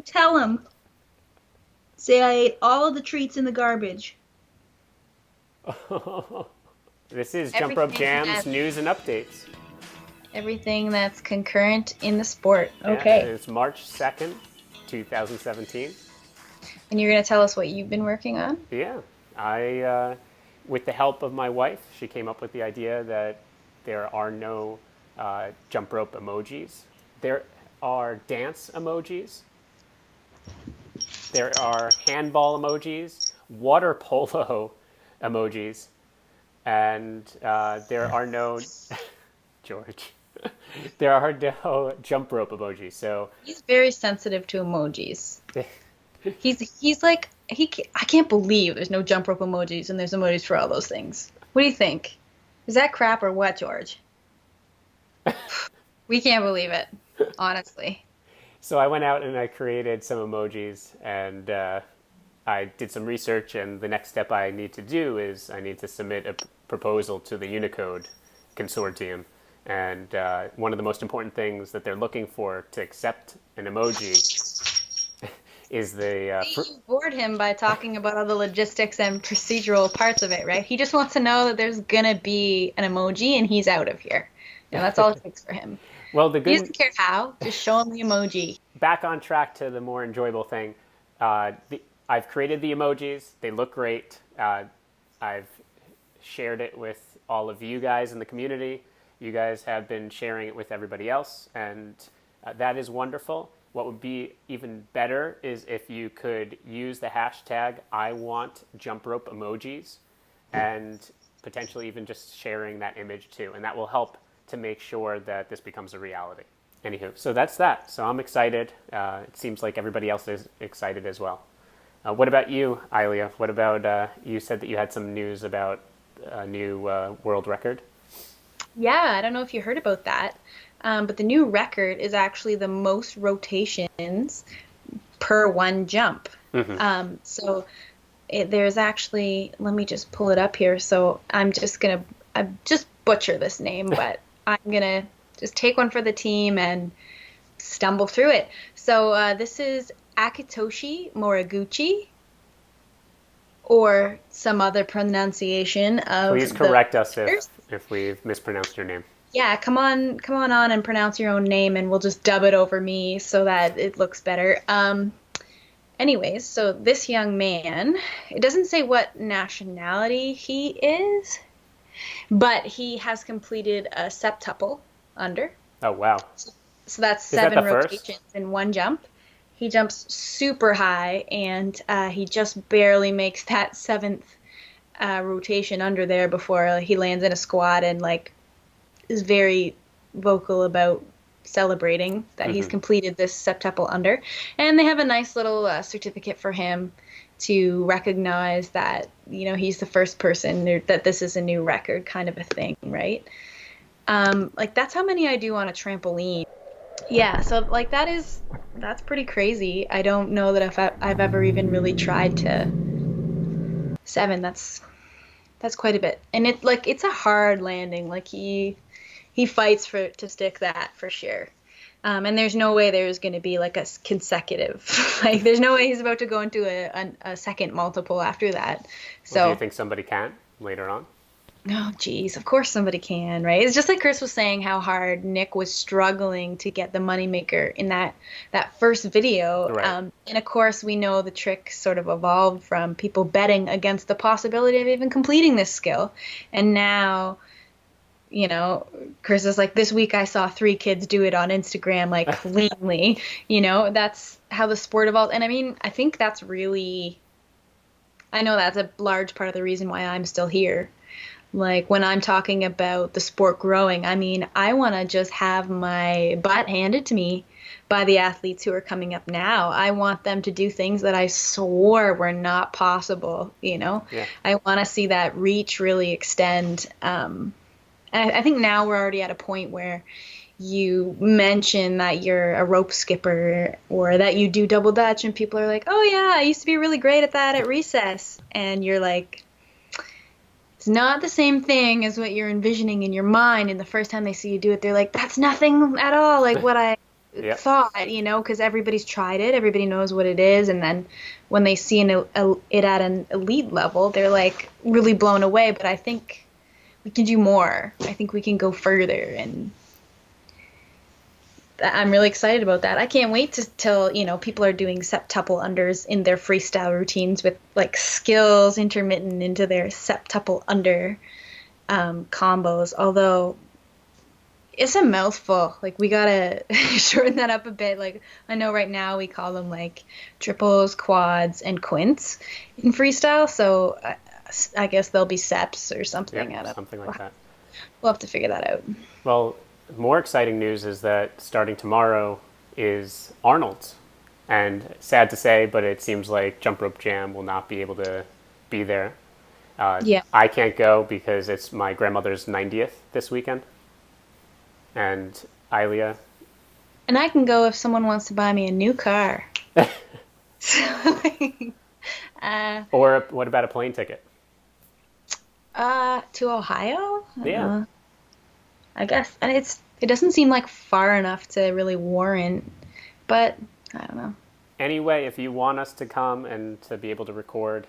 Tell him. Say I ate all of the treats in the garbage. This is Jump Rope Everything Jam's that News and Updates. everything that's concurrent in the sport. Yeah, and Okay. it's March 2nd, 2017. And you're gonna tell us what you've been working on? Yeah, with the help of my wife, she came up with the idea that there are no jump rope emojis. There are dance emojis. There are handball emojis, water polo emojis, and there are no George. There are no jump rope emojis. So He's very sensitive to emojis. He's like I can't believe there's no jump rope emojis and there's emojis for all those things. What do you think? Is that crap or what, George? We can't believe it, honestly. So I went out and I created some emojis, and I did some research. And the next step I need to do is I need to submit a proposal to the Unicode consortium. And one of the most important things that they're looking for to accept an emoji is the. See, you bored him by talking about all the logistics and procedural parts of it, right? He just wants to know that there's gonna be an emoji and he's out of here. That's all it takes for him. Well, the He good doesn't care how, just show him the emoji. back on track to the more enjoyable thing. I've created the emojis. They look great. I've shared it with all of you guys in the community. You guys have been sharing it with everybody else, and that is wonderful. What would be even better is if you could use the hashtag I want jump rope emojis and potentially even just sharing that image too. And that will help to make sure that this becomes a reality. Anywho, so that's that. So I'm excited. It seems like everybody else is excited as well. What about you, Eilea? What about, you said that you had some news about a new world record? Yeah, I don't know if you heard about that, but the new record is actually the most rotations per one jump. So there's actually, let me just pull it up here. So I just butcher this name, but I'm gonna just take one for the team and stumble through it. So this is Akitoshi Moriguchi, or some other pronunciation of Please correct the us if we've mispronounced your name. Yeah, come on and pronounce your own name and we'll just dub it over me so that it looks better. Anyways, so this young man, it doesn't say what nationality he is, but he has completed a septuple under. Oh, wow. So that's Is that 7 the first? rotations in one jump. He jumps super high, and he just barely makes that 7th rotation under there before he lands in a squat and is very vocal about celebrating that he's completed this septuple under. And they have a nice little certificate for him to recognize that he's the first person that this is a new record kind of a thing, right? That's how many I do on a trampoline. Yeah, so that's pretty crazy. I don't know that if I've ever even really tried to 7. That's quite a bit, and it's a hard landing. He fights to stick that for sure. And there's no way there's going to be a consecutive. There's no way he's about to go into a second multiple after that. So Well, do you think somebody can later on? oh, geez, of course somebody can, right? It's just like Chris was saying how hard Nick was struggling to get the moneymaker in that first video. Right. And of course, we know the trick sort of evolved from people betting against the possibility of even completing this skill. And now, Chris is like, this week I saw 3 kids do it on Instagram, cleanly. That's how the sport evolved. And I mean, I think that's I know that's a large part of the reason why I'm still here. When I'm talking about the sport growing, I mean, I want to just have my butt handed to me by the athletes who are coming up now. I want them to do things that I swore were not possible, Yeah. I want to see that reach really extend. And I think now we're already at a point where you mention that you're a rope skipper or that you do double dutch and people are like, oh yeah, I used to be really great at that at recess. And you're like, it's not the same thing as what you're envisioning in your mind. And the first time they see you do it, they're like, that's nothing at all like what I Yep. thought, because everybody's tried it, everybody knows what it is, and then when they see it at an elite level, they're like really blown away. But I think we can do more. I think we can go further, and I'm really excited about that. I can't wait till people are doing septuple unders in their freestyle routines with like skills intermittent into their septuple under combos. Although it's a mouthful. Like we gotta shorten that up a bit. Like I know right now we call them like triples, quads, and quints in freestyle. So I guess they'll be seps or something. Yep, I don't. something like that. We'll have to figure that out. Well, more exciting news is that starting tomorrow is Arnold's. And sad to say, but it seems like Jump Rope Jam will not be able to be there. Yeah. I can't go because it's my grandmother's 90th this weekend. And Eilea. And I can go if someone wants to buy me a new car. Or what about a plane ticket? To Ohio? Yeah. I guess. And it doesn't seem like far enough to really warrant, but I don't know. Anyway, if you want us to come and to be able to record,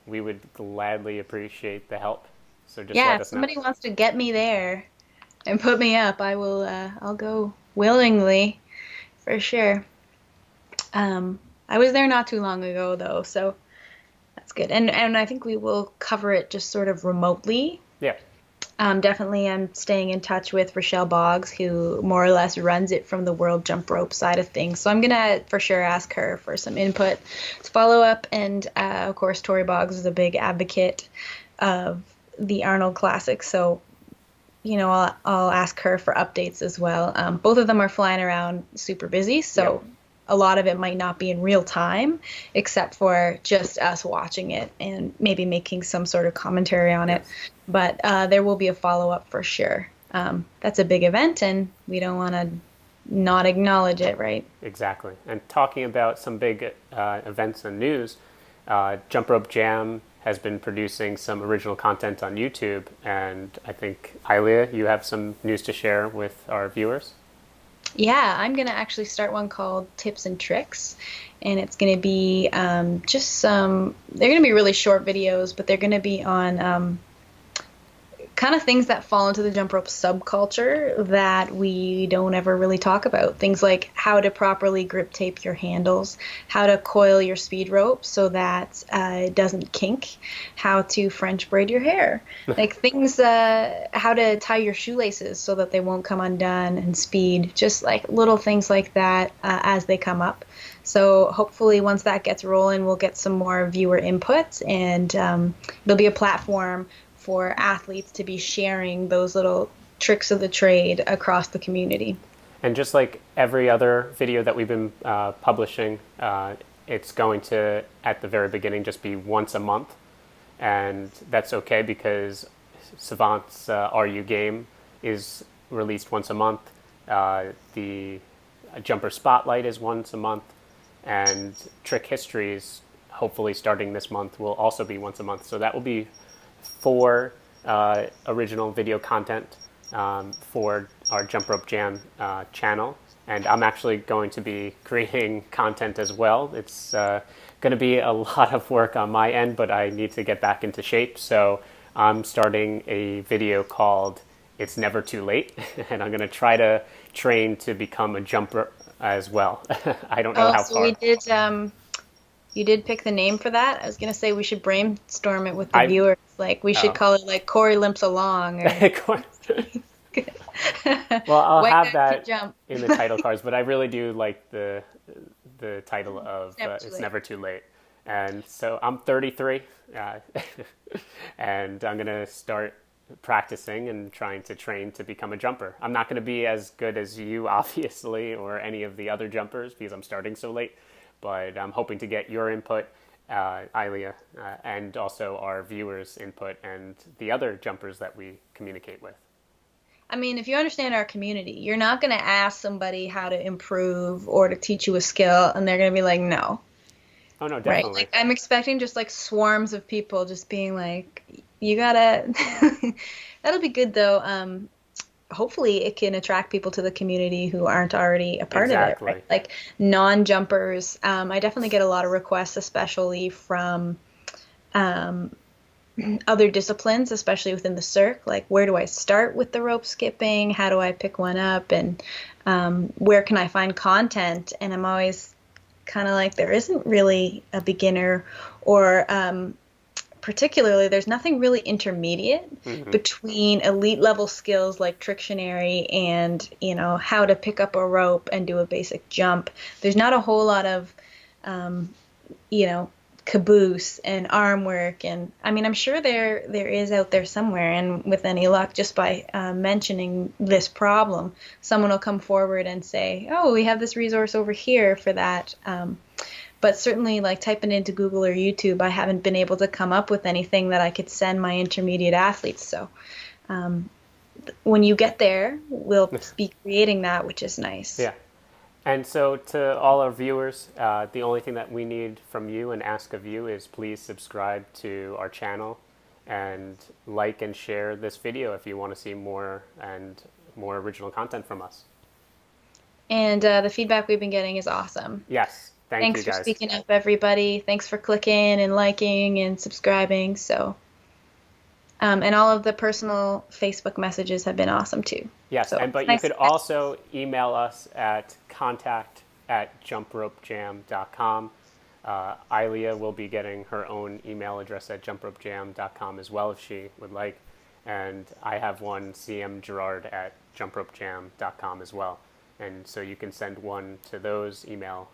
we would gladly appreciate the help. So just Yeah, let if us know. somebody wants to get me there and put me up, I'll go willingly, for sure. I was there not too long ago though, so that's good. And I think we will cover it just sort of remotely. Yeah. Definitely I'm staying in touch with Rochelle Boggs, who more or less runs it from the world jump rope side of things. So I'm going to for sure ask her for some input to follow up. And of course, Tori Boggs is a big advocate of the Arnold Classic. So, I'll ask her for updates as well. Both of them are flying around super busy. So a lot of it might not be in real time, except for just us watching it and maybe making some sort of commentary on it. But there will be a follow-up for sure. That's a big event, and we don't want to not acknowledge it, right? Exactly. And talking about some big events and news, Jump Rope Jam has been producing some original content on YouTube, and I think, Eilea, you have some news to share with our viewers? Yeah, I'm going to actually start one called Tips and Tricks, and it's going to be just they're going to be really short videos, but they're going to be on kind of things that fall into the jump rope subculture that we don't ever really talk about. Things like how to properly grip tape your handles, how to coil your speed rope so that it doesn't kink, how to French braid your hair, like things, how to tie your shoelaces so that they won't come undone, and speed, just like little things like that as they come up. So hopefully once that gets rolling, we'll get some more viewer input, and there'll be a platform for athletes to be sharing those little tricks of the trade across the community. And just like every other video that we've been publishing, it's going to, at the very beginning, just be once a month. And that's okay because Savant's RU game is released once a month. The Jumper Spotlight is once a month. And Trick Histories, hopefully starting this month, will also be once a month. So that will be 4 original video content for our Jump Rope Jam channel. And I'm actually going to be creating content as well. It's going to be a lot of work on my end, but I need to get back into shape. So I'm starting a video called It's Never Too Late, and I'm going to try to train to become a jumper as well. I don't know how so far. You did pick the name for that? I was going to say we should brainstorm it with the viewers. Like, we should call it, like, Cory Limps Along. Or... Well, I'll White have guy that jump. in the title cards, but I really do like the title of It's Never Too Late. And so I'm 33, and I'm going to start practicing and trying to train to become a jumper. I'm not going to be as good as you, obviously, or any of the other jumpers because I'm starting so late. But I'm hoping to get your input, Eilea, and also our viewers' input and the other jumpers that we communicate with. I mean, if you understand our community, you're not going to ask somebody how to improve or to teach you a skill, and they're going to be like, no. Oh, no, definitely. Right? Like, I'm expecting just, like, swarms of people just being like, you got to... That'll be good, though. hopefully it can attract people to the community who aren't already a part of it, Exactly. right? Like non-jumpers. I definitely get a lot of requests, especially from um, other disciplines, especially within the circ. Like, where do I start with the rope skipping? How do I pick one up? And where can I find content? And I'm always kind of like, there isn't really a beginner or particularly, there's nothing really intermediate between elite level skills like Trictionary and, how to pick up a rope and do a basic jump. There's not a whole lot of, you know, caboose and arm work. And I mean, I'm sure there is out there somewhere. And with any luck, just by mentioning this problem, someone will come forward and say, oh, we have this resource over here for that. But certainly, like typing into Google or YouTube, I haven't been able to come up with anything that I could send my intermediate athletes. So when you get there, we'll be creating that, which is nice. Yeah. And so to all our viewers, the only thing that we need from you and ask of you is please subscribe to our channel and like and share this video if you want to see more and more original content from us. And the feedback we've been getting is awesome. Yes. Thanks you guys. for speaking up, everybody. Thanks for clicking and liking and subscribing. So, and all of the personal Facebook messages have been awesome too. Yes, So, but you nice could also email us at contact@jumpropejam.com. Eilea will be getting her own email address at jumpropejam.com as well if she would like. And I have one, cmgerard@jumpropejam.com as well. And so you can send one to those email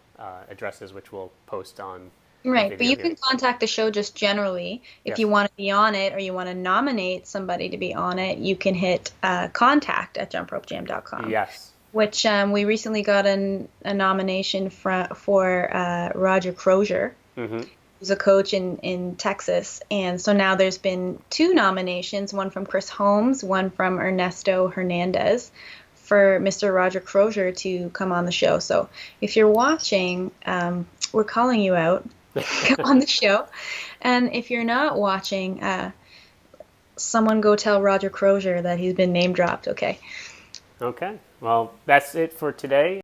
addresses, which we'll post on the Right, video but you here. can contact the show just generally. If Yes. you want to be on it or you want to nominate somebody to be on it, you can hit contact@jumpropejam.com. Yes. Which we recently got a nomination for Roger Crozier, who's a coach in Texas. And so now there's been 2 nominations, one from Chris Holmes, one from Ernesto Hernandez, for Mr. Roger Crozier to come on the show. So if you're watching, we're calling you out. Come on the show. And if you're not watching, someone go tell Roger Crozier that he's been name dropped, okay? Okay. Well, that's it for today.